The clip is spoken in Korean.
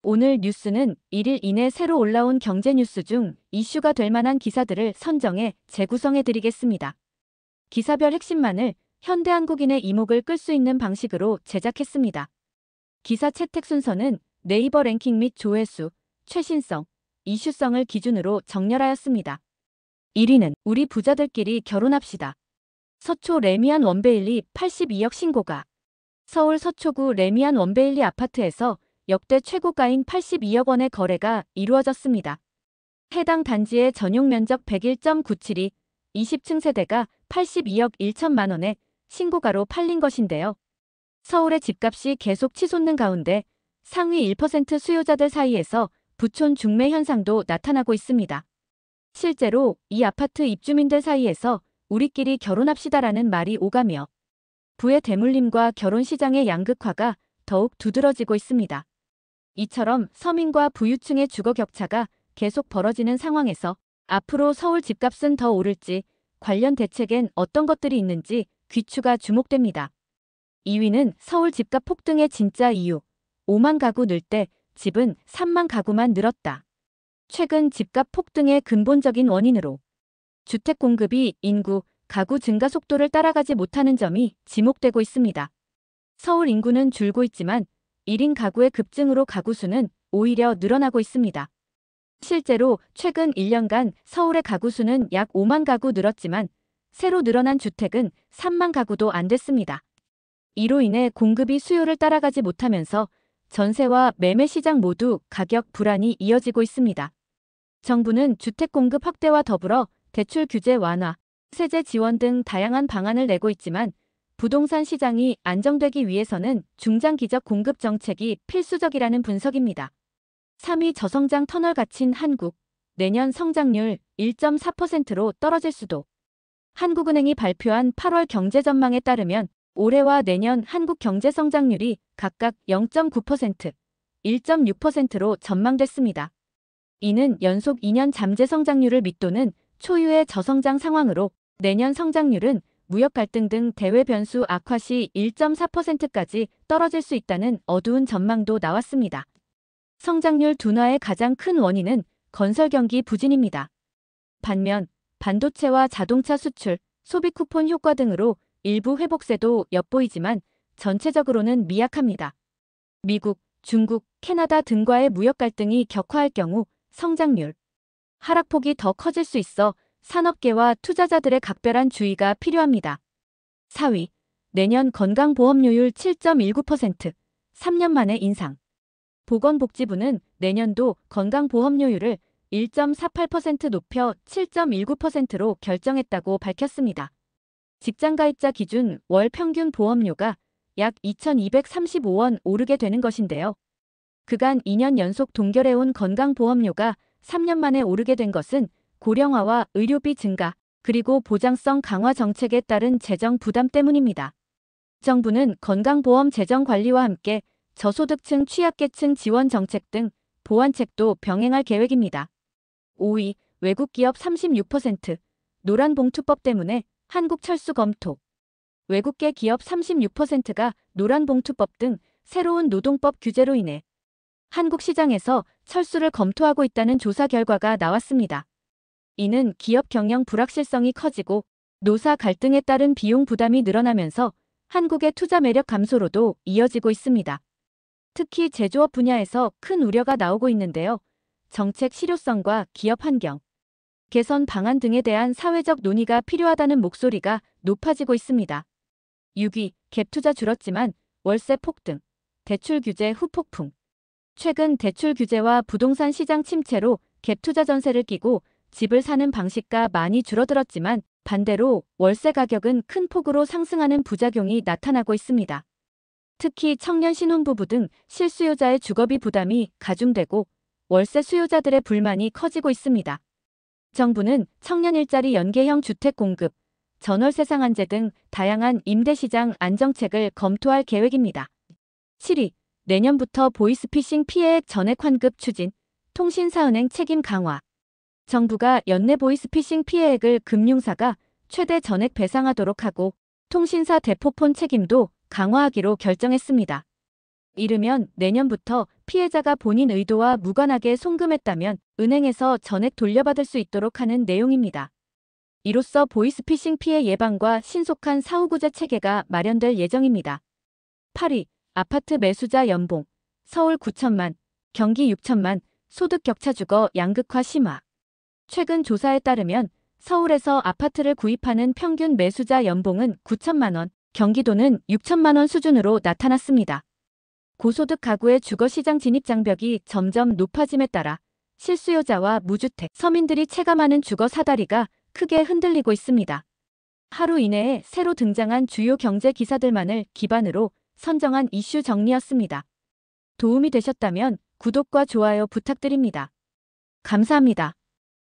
오늘 뉴스는 1일 이내 새로 올라온 경제 뉴스 중 이슈가 될 만한 기사들을 선정해 재구성해 드리겠습니다. 기사별 핵심만을 현대한국인의 이목을 끌 수 있는 방식으로 제작했습니다. 기사 채택 순서는 네이버 랭킹 및 조회수, 최신성, 이슈성을 기준으로 정렬하였습니다. 1위는 우리 부자들끼리 결혼합시다. 서초 레미안 원베일리 82억 신고가. 서울 서초구 레미안 원베일리 아파트에서 역대 최고가인 82억 원의 거래가 이루어졌습니다. 해당 단지의 전용 면적 101.97이 20층 세대가 82억 1천만 원에 신고가로 팔린 것인데요. 서울의 집값이 계속 치솟는 가운데 상위 1% 수요자들 사이에서 부촌 중매 현상도 나타나고 있습니다. 실제로 이 아파트 입주민들 사이에서 우리끼리 결혼합시다라는 말이 오가며 부의 대물림과 결혼시장의 양극화가 더욱 두드러지고 있습니다. 이처럼 서민과 부유층의 주거 격차가 계속 벌어지는 상황에서 앞으로 서울 집값은 더 오를지 관련 대책엔 어떤 것들이 있는지 귀추가 주목됩니다. 2위는 서울 집값 폭등의 진짜 이유. 5만 가구 늘 때 집은 3만 가구만 늘었다. 최근 집값 폭등의 근본적인 원인으로 주택 공급이 인구, 가구 증가 속도를 따라가지 못하는 점이 지목되고 있습니다. 서울 인구는 줄고 있지만 1인 가구의 급증으로 가구 수는 오히려 늘어나고 있습니다. 실제로 최근 1년간 서울의 가구 수는 약 5만 가구 늘었지만 새로 늘어난 주택은 3만 가구도 안 됐습니다. 이로 인해 공급이 수요를 따라가지 못하면서 전세와 매매 시장 모두 가격 불안이 이어지고 있습니다. 정부는 주택 공급 확대와 더불어 대출 규제 완화, 세제 지원 등 다양한 방안을 내고 있지만 부동산 시장이 안정되기 위해서는 중장기적 공급 정책이 필수적이라는 분석입니다. 3위 저성장 터널 갇힌 한국. 내년 성장률 1.4%로 떨어질 수도. 한국은행이 발표한 8월 경제 전망에 따르면 올해와 내년 한국 경제 성장률이 각각 0.9%, 1.6%로 전망됐습니다. 이는 연속 2년 잠재 성장률을 밑도는 초유의 저성장 상황으로 내년 성장률은 무역 갈등 등 대외 변수 악화 시 1.4%까지 떨어질 수 있다는 어두운 전망도 나왔습니다. 성장률 둔화의 가장 큰 원인은 건설 경기 부진입니다. 반면 반도체와 자동차 수출, 소비 쿠폰 효과 등으로 일부 회복세도 엿보이지만 전체적으로는 미약합니다. 미국, 중국, 캐나다 등과의 무역 갈등이 격화할 경우 성장률 하락폭이 더 커질 수 있어 산업계와 투자자들의 각별한 주의가 필요합니다. 4위. 내년 건강보험료율 7.19%, 3년 만에 인상. 보건복지부는 내년도 건강보험료율을 1.48% 높여 7.19%로 결정했다고 밝혔습니다. 직장가입자 기준 월 평균 보험료가 약 2,235원 오르게 되는 것인데요. 그간 2년 연속 동결해온 건강보험료가 3년 만에 오르게 된 것은 고령화와 의료비 증가, 그리고 보장성 강화 정책에 따른 재정 부담 때문입니다. 정부는 건강보험 재정 관리와 함께 저소득층 취약계층 지원 정책 등 보완책도 병행할 계획입니다. 5위. 외국 기업 36%. 노란봉투법 때문에 한국철수 검토. 외국계 기업 36%가 노란봉투법 등 새로운 노동법 규제로 인해 한국 시장에서 철수를 검토하고 있다는 조사 결과가 나왔습니다. 이는 기업 경영 불확실성이 커지고 노사 갈등에 따른 비용 부담이 늘어나면서 한국의 투자 매력 감소로도 이어지고 있습니다. 특히 제조업 분야에서 큰 우려가 나오고 있는데요. 정책 실효성과 기업 환경, 개선 방안 등에 대한 사회적 논의가 필요하다는 목소리가 높아지고 있습니다. 6위. 갭투자 줄었지만 월세 폭등, 대출 규제 후폭풍. 최근 대출 규제와 부동산 시장 침체로 갭투자 전세를 끼고 집을 사는 방식가 많이 줄어들었지만 반대로 월세 가격은 큰 폭으로 상승하는 부작용이 나타나고 있습니다. 특히 청년 신혼부부 등 실수요자의 주거비 부담이 가중되고 월세 수요자들의 불만이 커지고 있습니다. 정부는 청년 일자리 연계형 주택 공급, 전월세 상한제 등 다양한 임대시장 안정책을 검토할 계획입니다. 7위. 내년부터 보이스피싱 피해액 전액 환급 추진, 통신사은행 책임 강화. 정부가 연내 보이스피싱 피해액을 금융사가 최대 전액 배상하도록 하고 통신사 대포폰 책임도 강화하기로 결정했습니다. 이르면 내년부터 피해자가 본인 의도와 무관하게 송금했다면 은행에서 전액 돌려받을 수 있도록 하는 내용입니다. 이로써 보이스피싱 피해 예방과 신속한 사후구제 체계가 마련될 예정입니다. 8위. 아파트 매수자 연봉. 서울 9천만, 경기 6천만, 소득 격차 주거 양극화 심화. 최근 조사에 따르면 서울에서 아파트를 구입하는 평균 매수자 연봉은 9천만 원, 경기도는 6천만 원 수준으로 나타났습니다. 고소득 가구의 주거시장 진입 장벽이 점점 높아짐에 따라 실수요자와 무주택, 서민들이 체감하는 주거 사다리가 크게 흔들리고 있습니다. 하루 이내에 새로 등장한 주요 경제 기사들만을 기반으로 선정한 이슈 정리였습니다. 도움이 되셨다면 구독과 좋아요 부탁드립니다. 감사합니다.